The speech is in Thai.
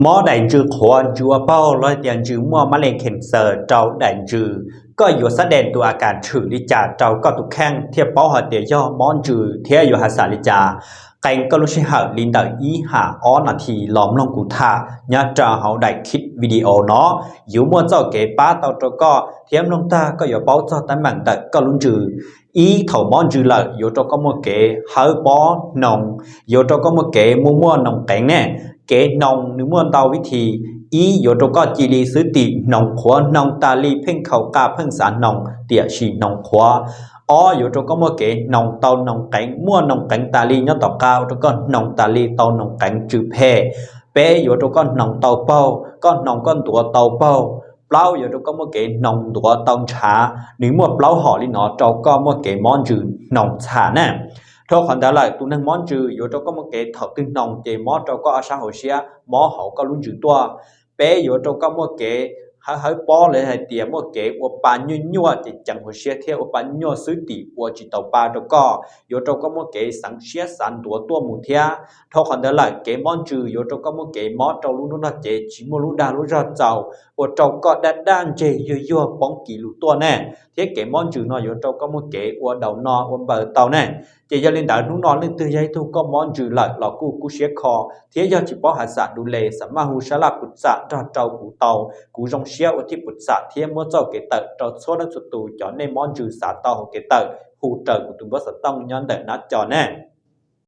Mó đại trừ khổ chúa bao lôi tiền trừ mua mã lên khen sở trâu đại trừ có yếu sát đènตัวอาการtrừลิจ่าเจ้าก็ตุกแข้งเทียบเป้าหาเดียย่อมอนจือเทียอยู่หาสาลิจ่าไก่ก็รู้ใช่หาลินดาอีหาอ้อนาทีล้อมลงกูท่าญาจ่าเขาได้คิดวิดีโอเนาะอยู่มัวเจ้าเก๋ป้าเต่าตัวก็เทียมลงตาก็อย่าเป้าเจ้าตั้งมันแต่ก็ลุ้นจืออีเถ่ามอนจือละอยู่ตัวก็มัวเก๋หาป้อนองอยู่ตัวก็มัวเก๋มัวนองแกงแน่เก๋นองนึกมัวเตาวิธีอีอยู่ตรงก็จีรีซื้อตินองขวานองตาลีเพ่งเขากาเพ่งสารนองเตี่ยชีนองขวาอ๋ออยู่ตรงก็เมื่อเก๋นองเตานองแกงมั่วนองแกงตาลีย้อนต่อก้าวตรงก็นองตาลีเตานองแกงจือแพ่เป้อยู่ตรงก็นองเตาเป้าก็นองก้อนตัวเตาเป้าเปล่าอยู่ตรงก็เมื่อเก๋นองตัวเตาช้าหรือมั่วเปล่าห่อลินอเจ้าก็เมื่อเก๋มอนจืนองชาแน่ทอขันดาเลยตุนังมอนจืออยู่ตรงก็เมื่อเก๋ถอดตึงนองเจมอเจ้าก็อาชาหัวเชียมอเขาก็ลุ้นจือตัวbéอยู่ตรงก็มั่วเก๋หาป้อเลยให้เตียมั่วเก๋ว่าปานยั่วจิจังหัวเชียเที่ยวปานยั่วซื้อตีว่าจิตเต่าปลาตรงก็อยู่ตรงก็มั่วเก๋สังเชียสันตัวหมูเทียทอคนเดียวเลยเก๋มอนจืออยู่ตรงก็มั่วเก๋มอเจ้าลุ้นน่าเจชิมัวลุ้นดาลุ้นราเจ้าว่าเจ้าก็ด้านเจยั่วป้องกี่ลุ้ตัวแน่เที่ยเก๋มอนจือเนาะอยู่ตรงก็มั่วเก๋ว่าเดานอว่าเบอร์เต่าแน่เจจะเล่นดาวนุ่งนอนเล่นตื่นใจทุกก็มอนจือเลยหลอกกูเชียคอเที่ยจะจิป้อหาสะดูเลสัมมาหูชลาปุตสะเจ้ากูเตากูจงเชียวที่ปุตสะเที่ยมัวเจ้าเกตเตอเจ้าโซนักสุดตูจอในมอนจือสาเตาเกตเตอหูเตอกูตุ้มว่าสต้องย้อนเตอนัดจอแน่